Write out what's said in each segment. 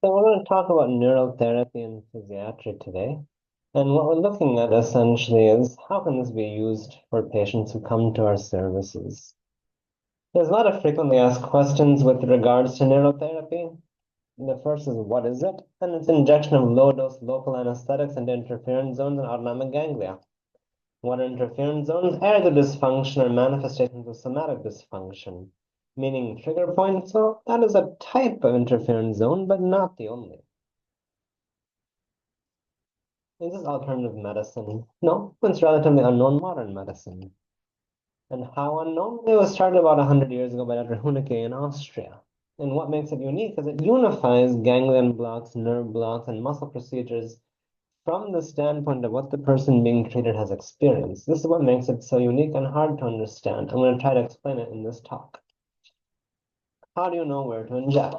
So we're going to talk about neurotherapy and physiatry today. And what we're looking at essentially is how can this be used for patients who come to our services? There's a lot of frequently asked questions with regards to neurotherapy. The first is what is it? And it's injection of low-dose local anesthetics into interference zones and autonomic ganglia. What are interference zones? Areas of dysfunction or manifestations of somatic dysfunction, meaning trigger points. So that is a type of interference zone, but not the only. Is this alternative medicine? No, it's relatively unknown modern medicine. And how unknown? It was started about 100 years ago by Dr. Huneke in Austria. And what makes it unique is it unifies ganglion blocks, nerve blocks, and muscle procedures from the standpoint of what the person being treated has experienced. This is what makes it so unique and hard to understand. I'm going to try to explain it in this talk. How do you know where to inject?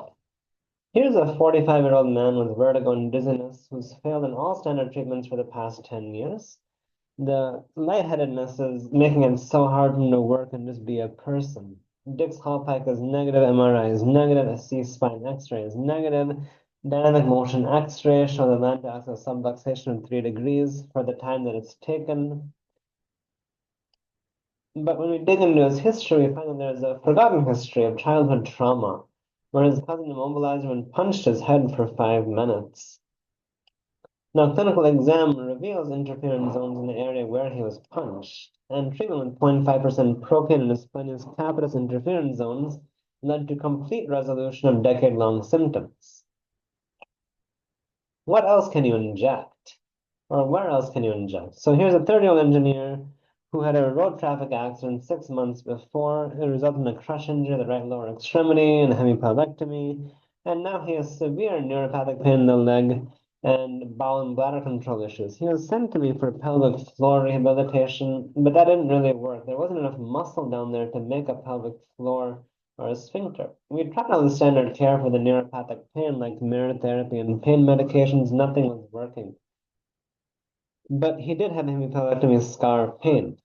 Here's a 45-year-old man with vertigo and dizziness who's failed in all standard treatments for the past 10 years. The lightheadedness is making it so hard for him to work and just be a person. Dick's Hallpike is negative, MRI is negative, a C-spine X-ray is negative, dynamic motion X-ray shows the atlantic axis subluxation of 3 degrees for the time that it's taken. But when we dig into his history, we find that there's a forgotten history of childhood trauma, where his cousin immobilized him and punched his head for 5 minutes. Now, clinical exam reveals interference zones in the area where he was punched, and treatment with 0.5% propane in his splenius capitis interference zones led to complete resolution of decade-long symptoms. What else can you inject? Or where else can you inject? So here's a 30-year-old engineer who had a road traffic accident 6 months before. It resulted in a crush injury of the right lower extremity and a hemipelvectomy. And now he has severe neuropathic pain in the leg and bowel and bladder control issues. He was sent to me for pelvic floor rehabilitation, but that didn't really work. There wasn't enough muscle down there to make a pelvic floor or a sphincter. We tried all the standard care for the neuropathic pain, like mirror therapy and pain medications. Nothing was working. But he did have hemipelvectomy scar pain.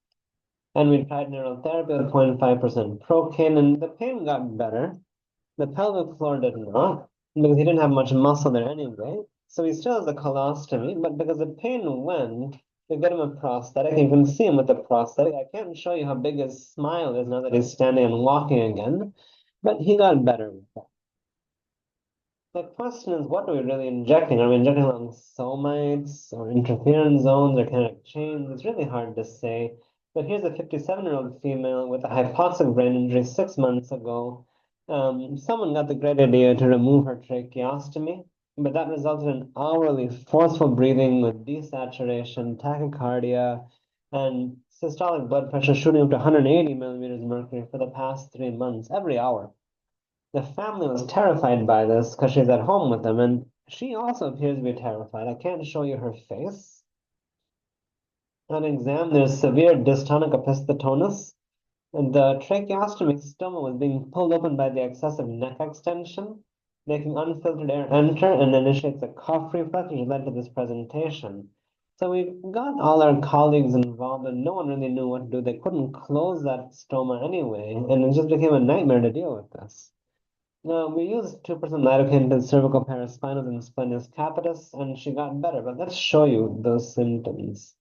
And we tried neurotherapy with 0.5% procaine, and the pain got better. The pelvic floor did not, because he didn't have much muscle there anyway. So he still has a colostomy, but because the pain went, we got him a prosthetic. You can see him with the prosthetic. I can't show you how big his smile is now that he's standing and walking again, but he got better with that. The question is, what are we really injecting? Are we injecting along somites or interference zones or kinetic chains? It's really hard to say. But here's a 57-year-old female with a hypoxic brain injury 6 months ago. Someone got the great idea to remove her tracheostomy, but that resulted in hourly forceful breathing with desaturation, tachycardia, and systolic blood pressure shooting up to 180 millimeters mercury for the past 3 months, every hour. The family was terrified by this because she's at home with them, and she also appears to be terrified. I can't show you her face. On exam, there's severe dystonic opisthotonus, and the tracheostomy stoma was being pulled open by the excessive neck extension, making unfiltered air enter and initiates a cough reflex, which led to this presentation. So we got all our colleagues involved, and no one really knew what to do. They couldn't close that stoma anyway, and it just became a nightmare to deal with this. We used 2% lidocaine to cervical paraspinal and splenius capitis, and she got better. But let's show you those symptoms.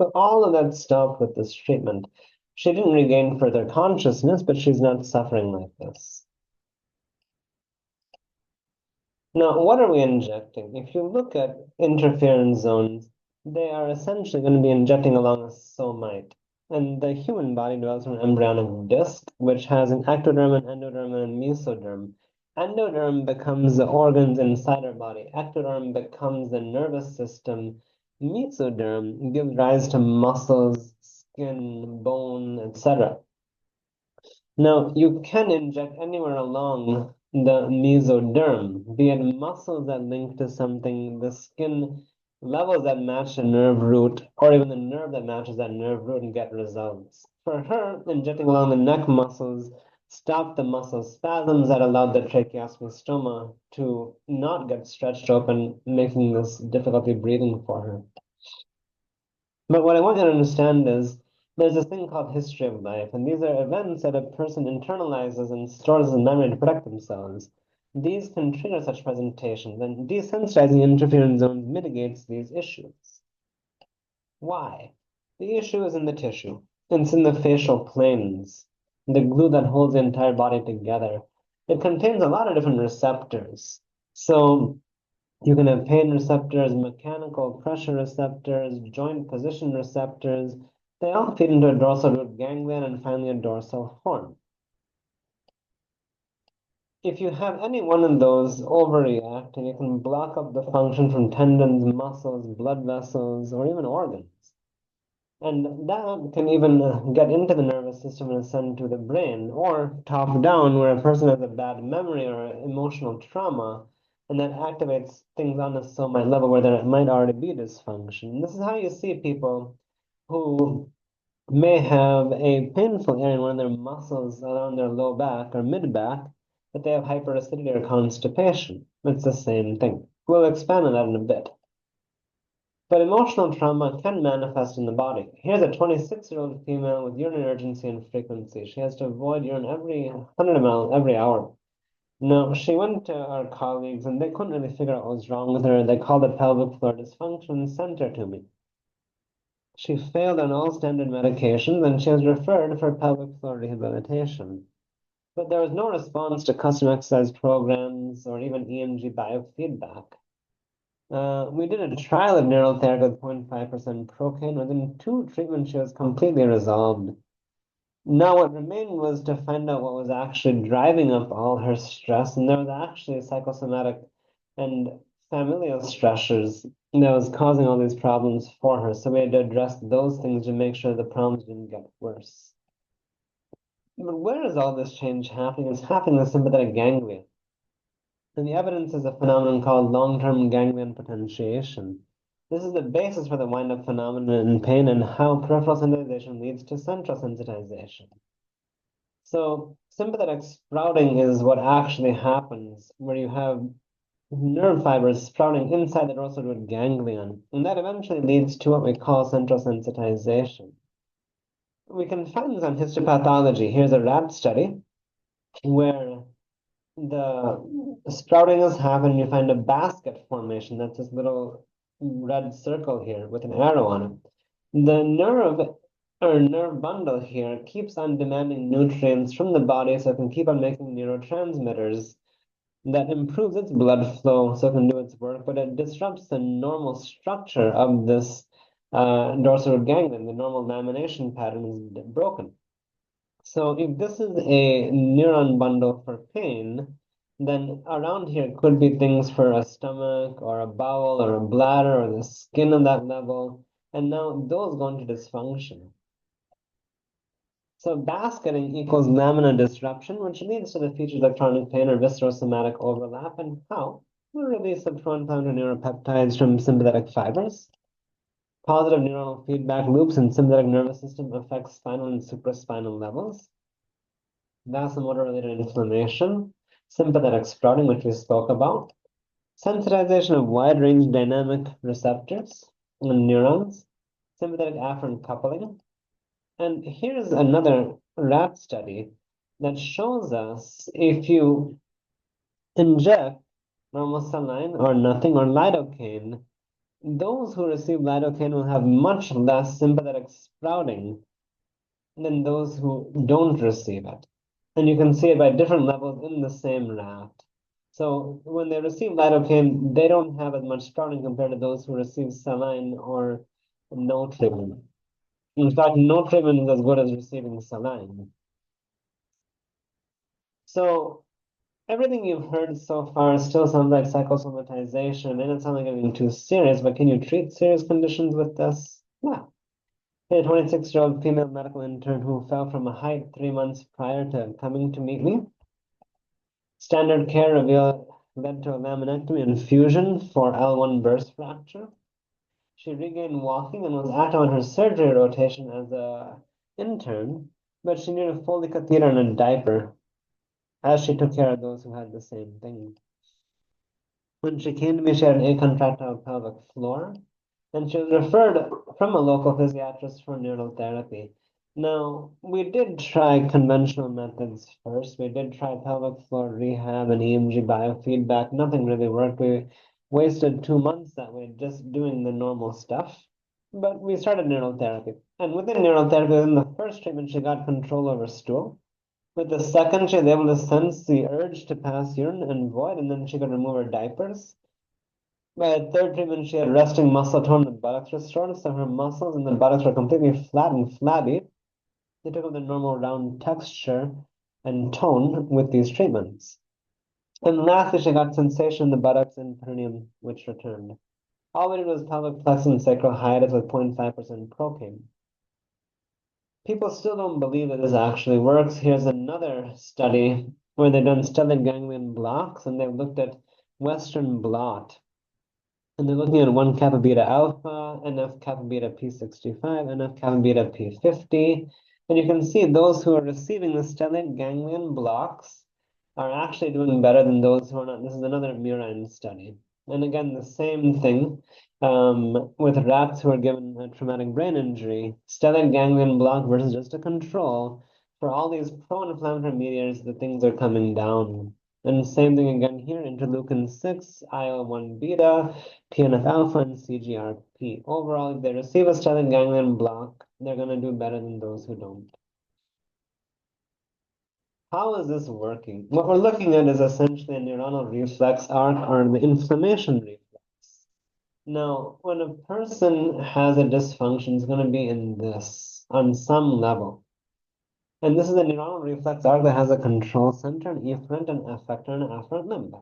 So all of that stopped with this treatment. She didn't regain further consciousness, but she's not suffering like this. Now, what are we injecting? If you look at interference zones, they are essentially going to be injecting along a somite. And the human body develops from an embryonic disc, which has an ectoderm, an endoderm, and a mesoderm. Endoderm becomes the organs inside our body. Ectoderm becomes the nervous system. Mesoderm gives rise to muscles, skin, bone, etc. Now, you can inject anywhere along the mesoderm, be it muscles that link to something, the skin levels that match the nerve root, or even the nerve that matches that nerve root, and get results. For her, injecting along the neck muscles stopped the muscle spasms that allowed the tracheostomy stoma to not get stretched open, making this difficulty breathing for her. But what I want you to understand is there's this thing called history of life, and these are events that a person internalizes and stores in memory to protect themselves. These can trigger such presentations, and desensitizing interference zones mitigates these issues. Why? The issue is in the tissue. It's in the facial planes, the glue that holds the entire body together. It contains a lot of different receptors. So you can have pain receptors, mechanical pressure receptors, joint position receptors. They all feed into a dorsal root ganglion and finally a dorsal horn. If you have any one of those overreacting, it can block up the function from tendons, muscles, blood vessels, or even organs. And that can even get into the nervous system and ascend to the brain, or top down, where a person has a bad memory or emotional trauma, and that activates things on a somatic level where there might already be dysfunction. This is how you see people who may have a painful area in one of their muscles around their low back or mid back, but they have hyperacidity or constipation. It's the same thing. We'll expand on that in a bit. But emotional trauma can manifest in the body. Here's a 26-year-old female with urinary urgency and frequency. She has to avoid urine every 100 ml every hour. No, she went to our colleagues and they couldn't really figure out what was wrong with her. They called the pelvic floor dysfunction center to me. She failed on all standard medications and she was referred for pelvic floor rehabilitation. But there was no response to custom exercise programs or even EMG biofeedback. We did a trial of neural therapy with 0.5% procaine. Within 2 treatments, she was completely resolved. Now, what remained was to find out what was actually driving up all her stress, and there was actually psychosomatic and familial stressors that was causing all these problems for her. So we had to address those things to make sure the problems didn't get worse. But where is all this change happening? It's happening in the sympathetic ganglia. And the evidence is a phenomenon called long-term ganglion potentiation. This is the basis for the wind-up phenomenon in pain and how peripheral sensitization leads to central sensitization. So sympathetic sprouting is what actually happens where you have nerve fibers sprouting inside the dorsal root ganglion, and that eventually leads to what we call central sensitization. We can find this on histopathology. Here's a rat study where the sprouting has happened. You find a basket formation. That's this little red circle here with an arrow on it. The nerve or nerve bundle here keeps on demanding nutrients from the body so it can keep on making neurotransmitters that improves its blood flow so it can do its work, but it disrupts the normal structure of this dorsal ganglion. The normal lamination pattern is broken. So if this is a neuron bundle for pain, then around here could be things for a stomach or a bowel or a bladder or the skin on that level. And now those go into dysfunction. So basketing equals lamina disruption, which leads to the features of chronic pain or viscerosomatic overlap. And how? We release of pro-inflammatory neuropeptides from sympathetic fibers. Positive neuronal feedback loops in sympathetic nervous system affect spinal and supraspinal levels. Vasomotor-related inflammation, sympathetic sprouting, which we spoke about, sensitization of wide-range dynamic receptors and neurons, sympathetic afferent coupling. And here's another rat study that shows us if you inject normal saline or nothing or lidocaine, those who receive lidocaine will have much less sympathetic sprouting than those who don't receive it. And you can see it by different levels in the same rat. So when they receive lidocaine, they don't have as much sprouting compared to those who receive saline or no treatment. In fact, no treatment is as good as receiving saline. So everything you've heard so far still sounds like psychosomatization. It doesn't sound like anything too serious, but can you treat serious conditions with this? Yeah. A 26-year-old female medical intern who fell from a height 3 months prior to coming to meet me. Standard care revealed led to a laminectomy and fusion for L1 burst fracture. She regained walking and was active on her surgery rotation as a intern, but she needed a Foley catheter and a diaper, as she took care of those who had the same thing. When she came to me, she had an acontractile pelvic floor, and she was referred from a local physiatrist for neural therapy. Now, we did try conventional methods first. We did try pelvic floor rehab and EMG biofeedback. Nothing really worked. We wasted 2 months that way just doing the normal stuff. But we started neural therapy. And within neural therapy, within the first treatment, she got control over stool. With the second, she was able to sense the urge to pass urine and void, and then she could remove her diapers. By the third treatment, she had resting muscle tone and buttocks restored, so her muscles and the buttocks were completely flat and flabby. They took on the normal round texture and tone with these treatments. And lastly, she got sensation in the buttocks and perineum, which returned. All we did was pelvic plexus and sacral hiatus with 0.5% procaine. People still don't believe that this actually works. Here's another study where they've done stellate ganglion blocks and they've looked at Western blot. And they're looking at 1 kappa beta alpha, NF kappa beta P65, NF kappa beta P50. And you can see those who are receiving the stellate ganglion blocks are actually doing better than those who are not. This is another murine study. And again, the same thing with rats who are given a traumatic brain injury, stellate ganglion block versus just a control. For all these pro-inflammatory mediators, the things are coming down. And same thing again here, interleukin 6, IL-1 beta, TNF alpha, and CGRP. Overall, if they receive a stellate ganglion block, they're going to do better than those who don't. How is this working? What we're looking at is essentially a neuronal reflex arc or the inflammation reflex. Now, when a person has a dysfunction, it's going to be in this on some level. And this is a neuronal reflex arc that has a control center, an efferent, an effector, and an afferent limb.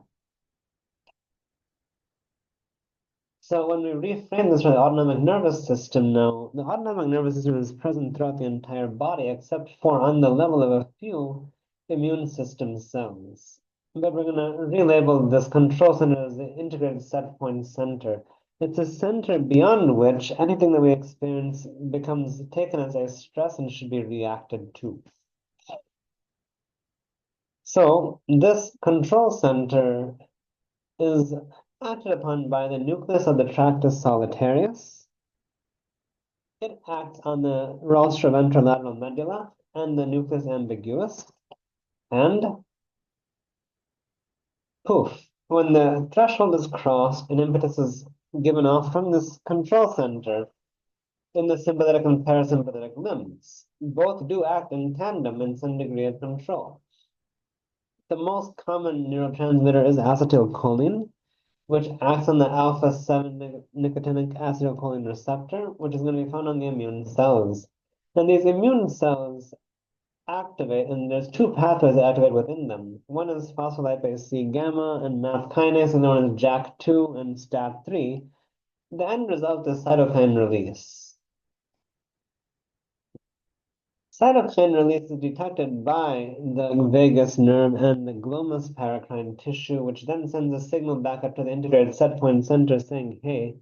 So when we reframe this for the autonomic nervous system now, the autonomic nervous system is present throughout the entire body, except for on the level of a few immune system cells. But we're going to relabel this control center as the integrated set point center. It's a center beyond which anything that we experience becomes taken as a stress and should be reacted to. So this control center is acted upon by the nucleus of the tractus solitarius. It acts on the rostroventrolateral medulla and the nucleus ambiguus. And poof, when the threshold is crossed, an impetus is given off from this control center in the sympathetic and parasympathetic limbs. Both do act in tandem in some degree of control. The most common neurotransmitter is acetylcholine, which acts on the alpha 7 nicotinic acetylcholine receptor, which is going to be found on the immune cells. And these immune cells activate, and there's two pathways that activate within them. One is phospholipase C gamma and MAP kinase, and one is JAK2 and STAT3. The end result is cytokine release. Cytokine release is detected by the vagus nerve and the glomus paracrine tissue, which then sends a signal back up to the integrated set point center saying, hey,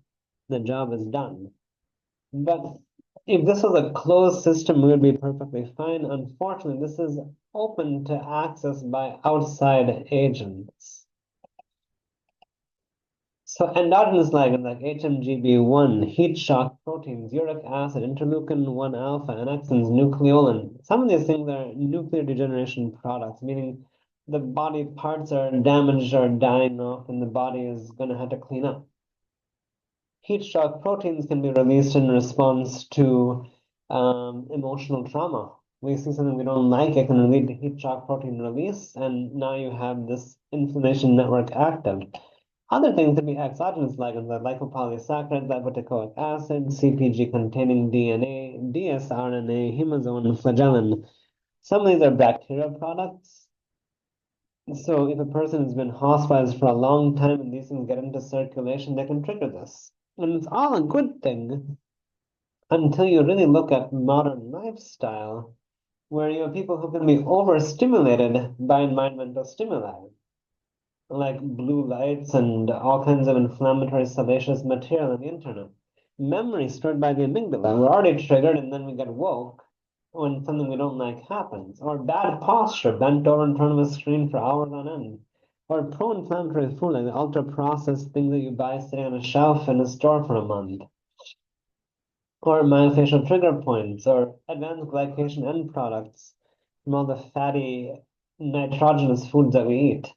the job is done. But if this was a closed system, we would be perfectly fine. Unfortunately, this is open to access by outside agents. So endogenous ligands like HMGB1, heat shock proteins, uric acid, interleukin-1 alpha, annexins, nucleolin. Some of these things are nuclear degeneration products, meaning the body parts are damaged or dying off and the body is going to have to clean up. Heat shock proteins can be released in response to emotional trauma. We see something we don't like, it can lead to heat shock protein release, and now you have this inflammation network active. Other things could be exogenous ligands like lipopolysaccharide, lipoteichoic acid, CpG-containing DNA, dsRNA, hemazone, and flagellin. Some of these are bacterial products. So if a person has been hospitalized for a long time and these things get into circulation, they can trigger this. And it's all a good thing until you really look at modern lifestyle, where you have people who can be overstimulated by environmental stimuli, like blue lights and all kinds of inflammatory salacious material on the internet. memory stored by the amygdala. We're already triggered and then we get woke when something we don't like happens. Or bad posture, bent over in front of a screen for hours on end. Or pro-inflammatory food, like the ultra-processed thing that you buy sitting on a shelf in a store for a month. Or myofascial trigger points, or advanced glycation end products from all the fatty, nitrogenous foods that we eat.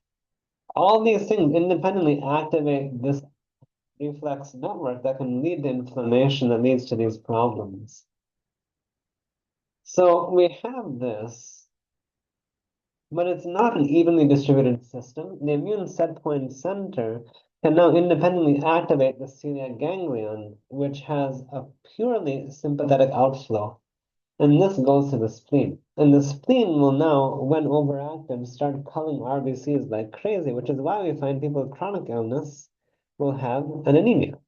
All these things independently activate this reflex network that can lead to inflammation that leads to these problems. So we have this, but it's not an evenly distributed system. The immune set point center can now independently activate the celiac ganglion, which has a purely sympathetic outflow. And this goes to the spleen. And the spleen will now, when overactive, start culling RBCs like crazy, which is why we find people with chronic illness will have an anemia.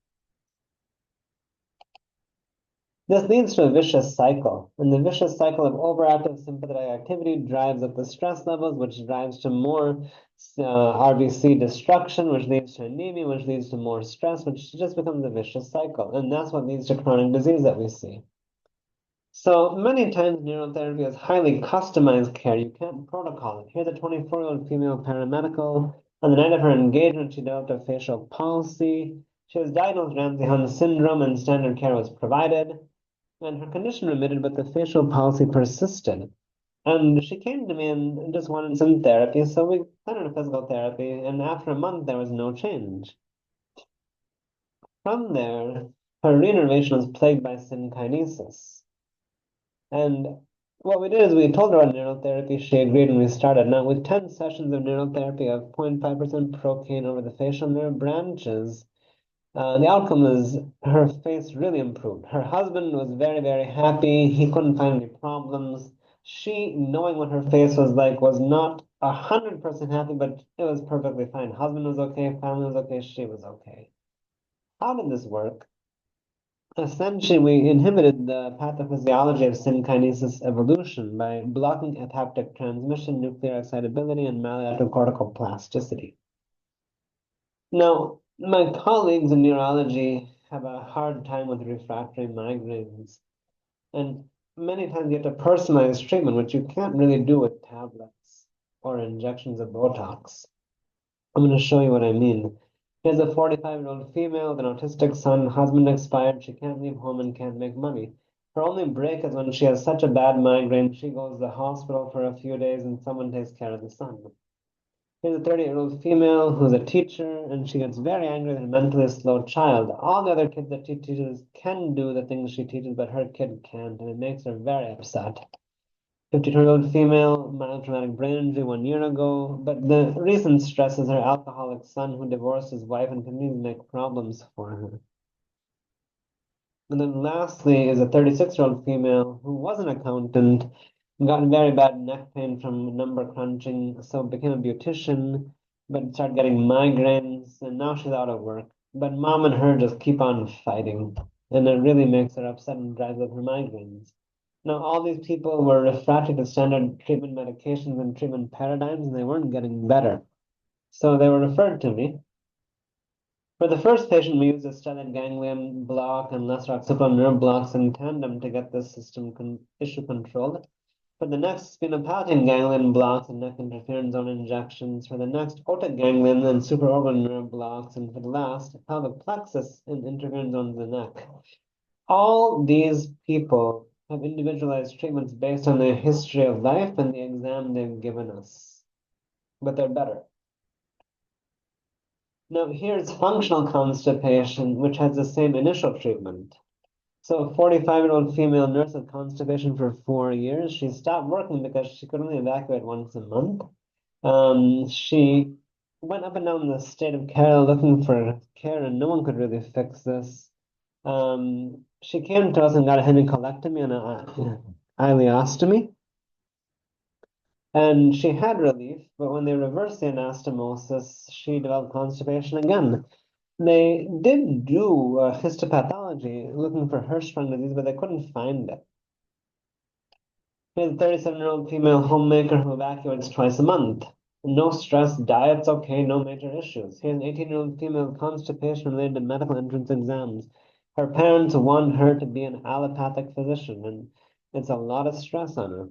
This leads to a vicious cycle, and the vicious cycle of overactive sympathetic activity drives up the stress levels, which drives to more RBC destruction, which leads to anemia, which leads to more stress, which just becomes a vicious cycle. And that's what leads to chronic disease that we see. So many times neurotherapy is highly customized care. You can't protocol it. Here's a 24-year-old female paramedical. On the night of her engagement, she developed a facial palsy. She was diagnosed with Ramsay-Hunt syndrome and standard care was provided. And her condition remitted, but the facial palsy persisted. And she came to me and just wanted some therapy, so we started a physical therapy, and after a month, there was no change. From there, her reinnervation was plagued by synkinesis. And what we did is we told her about neurotherapy. She agreed and we started. Now, with 10 sessions of neurotherapy of 0.5% procaine over the facial nerve branches, the outcome is her face really improved. Her husband was very, very happy. He couldn't find any problems. She, knowing what her face was like, was not 100% happy, but it was perfectly fine. Husband was okay, family was okay, she was okay. How did this work? Essentially, we inhibited the pathophysiology of synkinesis evolution by blocking apoptic transmission, nuclear excitability, and maladaptive cortical plasticity. Now, my colleagues in neurology have a hard time with refractory migraines, and many times you have to personalize treatment, which you can't really do with tablets or injections of Botox. I'm going to show you what I mean. Here's a 45-year-old female with an autistic son, husband expired, she can't leave home and can't make money. Her only break is when she has such a bad migraine, she goes to the hospital for a few days and someone takes care of the son. Here's a 30-year-old female who's a teacher, and she gets very angry with a mentally slow child. All the other kids that she teaches can do the things she teaches, but her kid can't, and it makes her very upset. 52-year-old female, mild traumatic brain injury 1 year ago, but the recent stress is her alcoholic son who divorced his wife and continues to make problems for her. And then lastly is a 36-year-old female who was an accountant, got very bad neck pain from number crunching, so became a beautician, but started getting migraines, and now she's out of work. But mom and her just keep on fighting, and it really makes her upset and drives up her migraines. Now, all these people were refractory to standard treatment medications and treatment paradigms, and they weren't getting better. So they were referred to me. For the first patient, we used a stellate ganglion block and lesser occipital nerve blocks in tandem to get this issue controlled. For the next, sphenopalatine ganglion blocks and neck interference zone injections. For the next, otic ganglion and supraorbital nerve blocks. And for the last, pelvic plexus and interference zone of the neck. All these people have individualized treatments based on their history of life and the exam they've given us, but they're better. Now, here's functional constipation, which has the same initial treatment. So, a 45-year-old female nurse with constipation for 4 years. She stopped working because she could only evacuate once a month. She went up and down the state of care looking for care, and no one could really fix this. She came to us and got a hemicolectomy and an ileostomy. And she had relief, but when they reversed the anastomosis, she developed constipation again. They did do histopathology looking for Hirschsprung disease, but they couldn't find it. Here's a 37-year-old female homemaker who evacuates twice a month. No stress, diet's okay, no major issues. Here's an 18-year-old female with constipation related to medical entrance exams. Her parents want her to be an allopathic physician, and it's a lot of stress on her.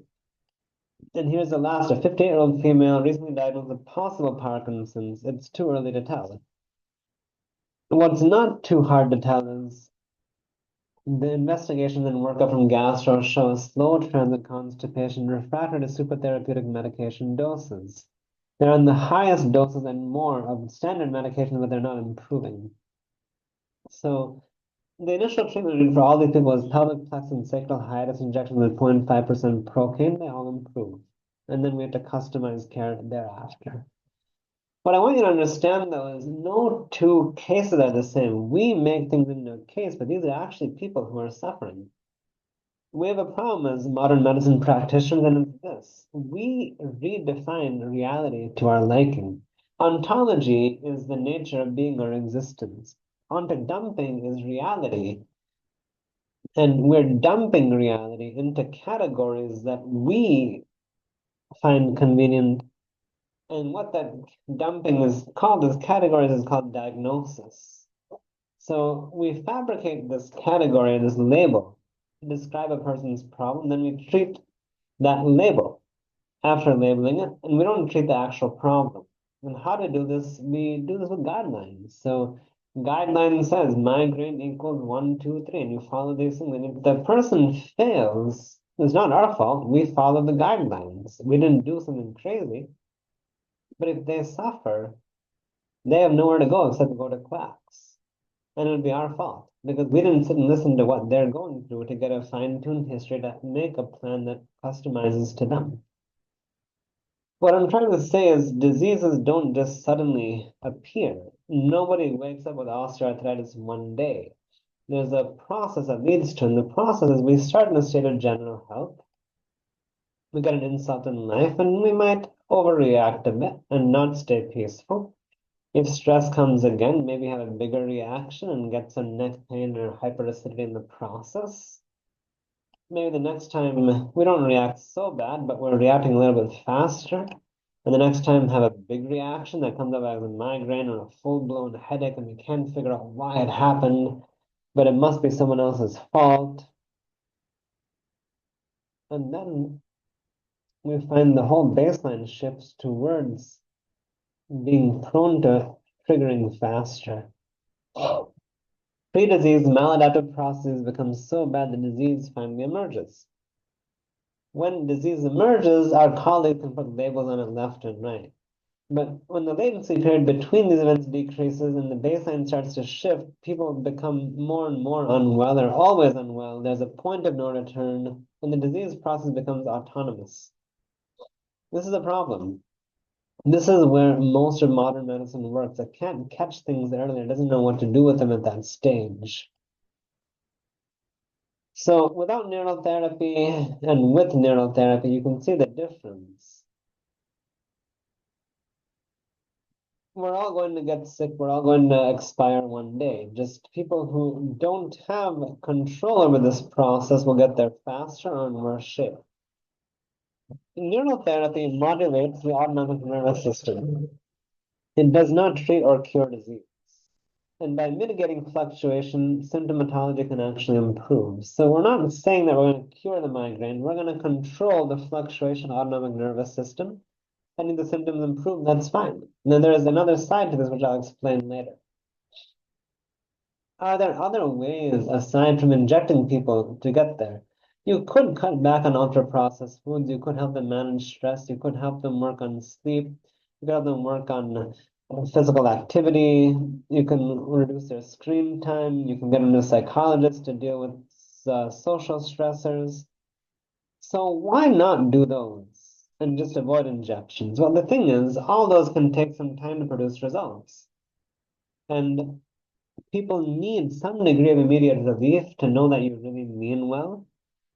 And here's the last, a 58-year-old female recently diagnosed with possible Parkinson's. It's too early to tell. What's not too hard to tell is the investigations and workup from gastro show a slow transit constipation refractory to supertherapeutic medication doses. They're on the highest doses and more of standard medication, but they're not improving. So the initial treatment for all these people was pelvic flex and sacral hiatus injections with 0.5% procaine. They all improve. And then we have to customize care thereafter. What I want you to understand, though, is no two cases are the same. We make things into a case, but these are actually people who are suffering. We have a problem as modern medicine practitioners, and it's this. We redefine reality to our liking. Ontology is the nature of being or existence. Onto dumping is reality. And we're dumping reality into categories that we find convenient. And what that dumping is called, as categories, is called diagnosis. So we fabricate this category, this label, to describe a person's problem, then we treat that label after labeling it, and we don't treat the actual problem. And how to do this? We do this with guidelines. So guideline says migraine equals 1, 2, 3, and you follow these things. And if the person fails, it's not our fault. We follow the guidelines. We didn't do something crazy. But if they suffer, they have nowhere to go except to go to quacks. And it'll be our fault because we didn't sit and listen to what they're going through to get a fine-tuned history to make a plan that customizes to them. What I'm trying to say is diseases don't just suddenly appear. Nobody wakes up with osteoarthritis one day. There's a process that leads to, and the process is we start in a state of general health. We get an insult in life, and we might overreact a bit and not stay peaceful. If stress comes again, maybe have a bigger reaction and get some neck pain or hyperacidity in the process. Maybe the next time we don't react so bad, but we're reacting a little bit faster. And the next time have a big reaction that comes up as a migraine or a full-blown headache, and we can't figure out why it happened, but it must be someone else's fault. And then we find the whole baseline shifts towards being prone to triggering faster. Pre-disease maladaptive processes become so bad the disease finally emerges. When disease emerges, our colleagues can put labels on it left and right. But when the latency period between these events decreases and the baseline starts to shift, people become more and more unwell. They're always unwell. There's a point of no return, and the disease process becomes autonomous. This is a problem. This is where most of modern medicine works. It can't catch things earlier. It doesn't know what to do with them at that stage. So without neural therapy and with neural therapy, you can see the difference. We're all going to get sick. We're all going to expire one day. Just people who don't have control over this process will get there faster or in worse shape. Neural therapy modulates the autonomic nervous system. It does not treat or cure disease. And by mitigating fluctuation, symptomatology can actually improve. So we're not saying that we're going to cure the migraine. We're going to control the fluctuation of the autonomic nervous system. And if the symptoms improve, that's fine. And then there is another side to this, which I'll explain later. Are there other ways aside from injecting people to get there? You could cut back on ultra-processed foods. You could help them manage stress. You could help them work on sleep. You could help them work on physical activity. You can reduce their screen time. You can get them to a psychologist to deal with social stressors. So why not do those and just avoid injections? Well, the thing is, all those can take some time to produce results. And people need some degree of immediate relief to know that you really mean well.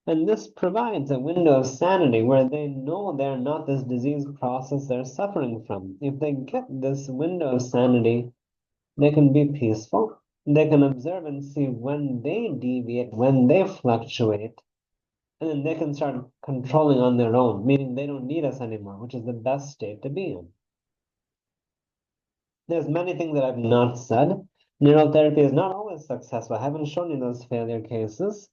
And this provides a window of sanity where they know they're not this disease process they're suffering from. If they get this window of sanity, they can be peaceful. They can observe and see when they deviate, when they fluctuate, and then they can start controlling on their own, meaning they don't need us anymore, which is the best state to be in. There's many things that I've not said. Neural therapy is not always successful. I haven't shown you those failure cases.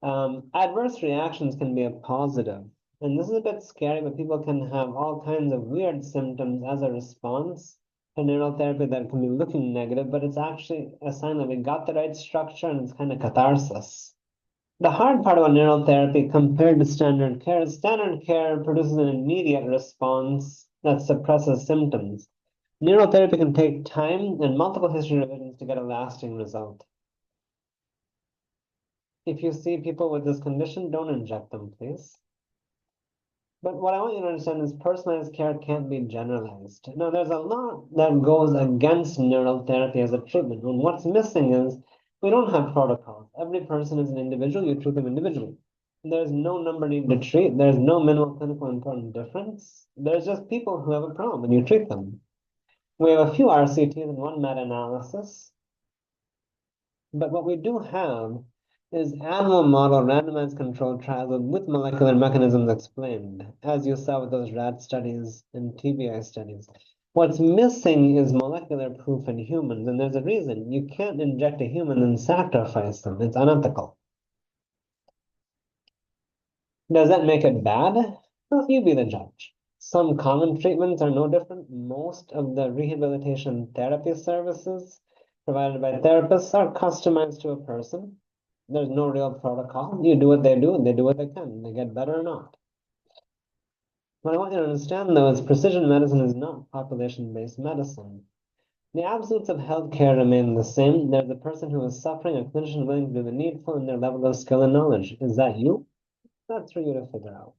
Adverse reactions can be a positive. And this is a bit scary, but people can have all kinds of weird symptoms as a response to neural therapy that can be looking negative, but it's actually a sign that we got the right structure and it's kind of catharsis. The hard part about neural therapy compared to standard care is standard care produces an immediate response that suppresses symptoms. Neural therapy can take time and multiple history revisions to get a lasting result. If you see people with this condition, don't inject them, please. But what I want you to understand is personalized care can't be generalized. Now, there's a lot that goes against neural therapy as a treatment. And what's missing is we don't have protocols. Every person is an individual. You treat them individually. There's no number needed to treat. There's no minimal clinical important difference. There's just people who have a problem and you treat them. We have a few RCTs and one meta-analysis. But what we do have is animal model randomized controlled trials with molecular mechanisms explained, as you saw with those rat studies and TBI studies. What's missing is molecular proof in humans, and there's a reason. You can't inject a human and sacrifice them. It's unethical. Does that make it bad? Well, you be the judge. Some common treatments are no different. Most of the rehabilitation therapy services provided by therapists are customized to a person. There's no real protocol. You do what they do, and they do what they can. They get better or not. What I want you to understand, though, is precision medicine is not population-based medicine. The absolutes of healthcare remain the same. There's a person who is suffering, a clinician willing to do the needful, and their level of skill and knowledge. Is that you? That's for you to figure out.